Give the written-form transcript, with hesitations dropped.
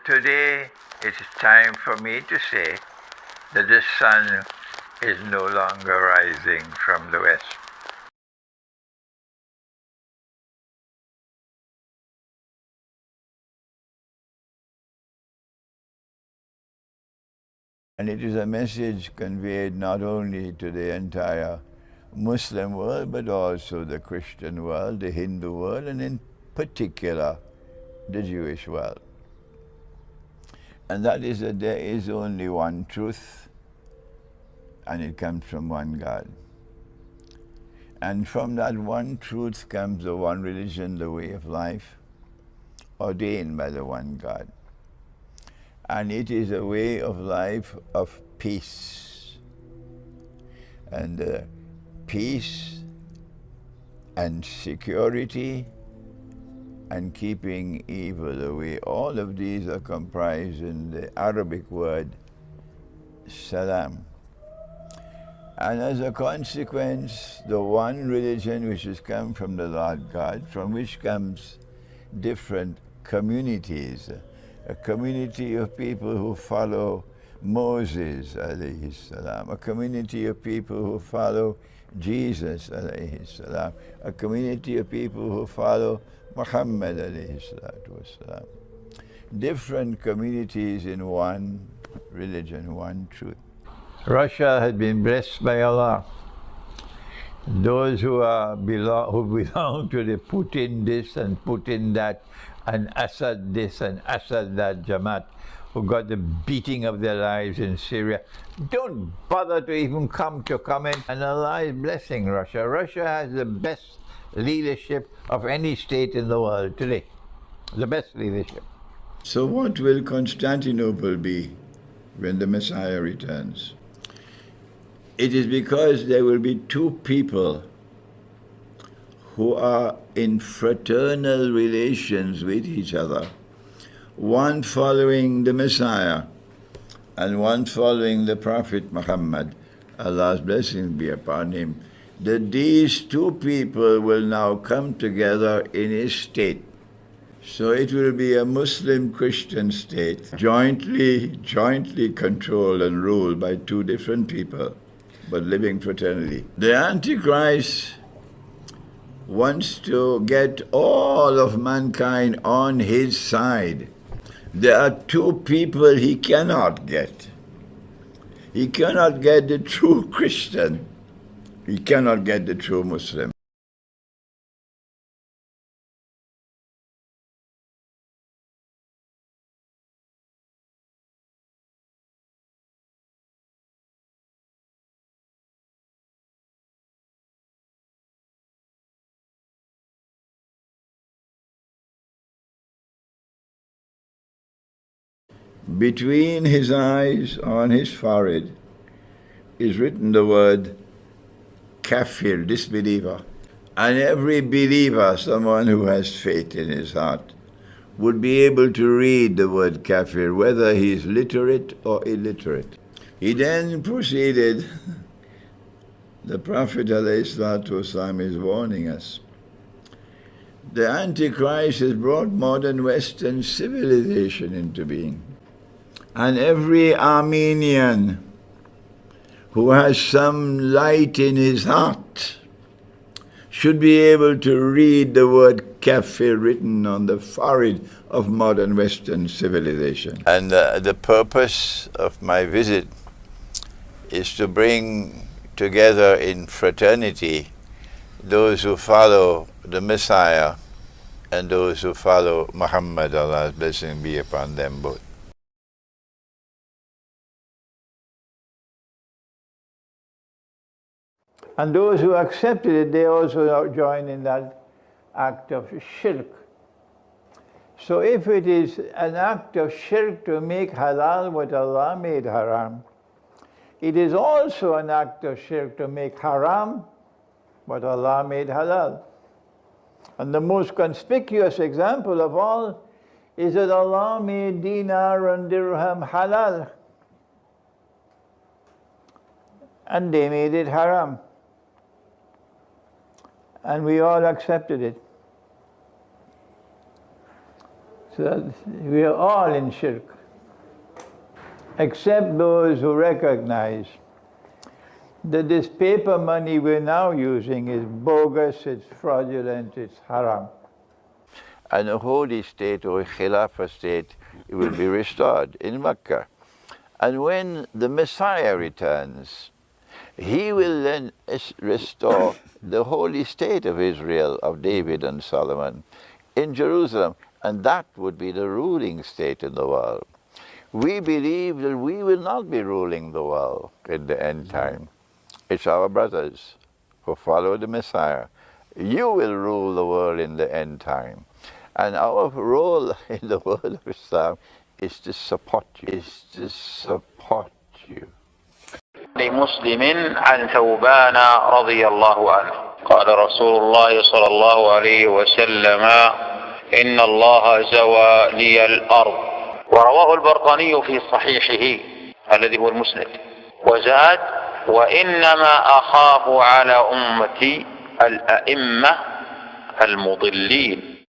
Today it is time for me to say that the sun is no longer rising from the west. And it is a message conveyed not only to the entire Muslim world, but also the Christian world, the Hindu world, and in particular, the Jewish world. And that is that there is only one truth, and it comes from one God. And from that one truth comes the one religion, the way of life, ordained by the one God. And it is a way of life of peace. And peace and security and keeping evil away. All of these are comprised in the Arabic word salam. And as a consequence, the one religion which has come from the Lord God, from which comes different communities, a community of people who follow Moses, alayhi salam, a community of people who follow Jesus, alayhi salam, a community of people who follow Muhammad, alayhi salatu wasalam. Different communities in one religion, one truth. Russia has been blessed by Allah. Those who belong to the Putin this and Putin that, and Assad this and Assad that Jamaat, who got the beating of their lives in Syria, don't bother to even come to comment. And Allah is blessing Russia. Russia has the best leadership of any state in the world today. The best leadership. So what will Constantinople be when the Messiah returns? It is because there will be two people who are in fraternal relations with each other, one following the Messiah and one following the Prophet Muhammad, Allah's blessings be upon him, that these two people will now come together in a state. So it will be a Muslim-Christian state, jointly controlled and ruled by two different people, but living fraternally. The Antichrist wants to get all of mankind on his side. There are two people he cannot get. He cannot get the true Christian. He cannot get the true Muslim. Between his eyes, on his forehead, is written the word kafir, disbeliever. And every believer, someone who has faith in his heart, would be able to read the word kafir, whether he is literate or illiterate. He then proceeded, the Prophet ﷺ is warning us. The Antichrist has brought modern Western civilization into being. And every Armenian who has some light in his heart should be able to read the word kafir written on the forehead of modern Western civilization. And the purpose of my visit is to bring together in fraternity those who follow the Messiah and those who follow Muhammad, Allah's blessing be upon them both. And those who accepted it, they also join in that act of shirk. So if it is an act of shirk to make halal what Allah made haram, it is also an act of shirk to make haram what Allah made halal. And the most conspicuous example of all is that Allah made dinar and dirham halal, and they made it haram. And we all accepted it. So that we are all in shirk, except those who recognize that this paper money we're now using is bogus, it's fraudulent, it's haram. And a holy state or a Khilafah state will be restored in Mecca. And when the Messiah returns, he will then restore the holy state of Israel, of David and Solomon, in Jerusalem, and that would be the ruling state in the world. We believe that we will not be ruling the world in the end time. It's our brothers who follow the Messiah. You will rule the world in the end time. And our role in the world of Islam is to support you. لمسلم عن ثوبان رضي الله عنه قال رسول الله صلى الله عليه وسلم إن الله زوى لي الأرض. ورواه البرقاني في صحيحه الذي هو المسند، وزاد وإنما أخاف على أمتي الأئمة المضلين.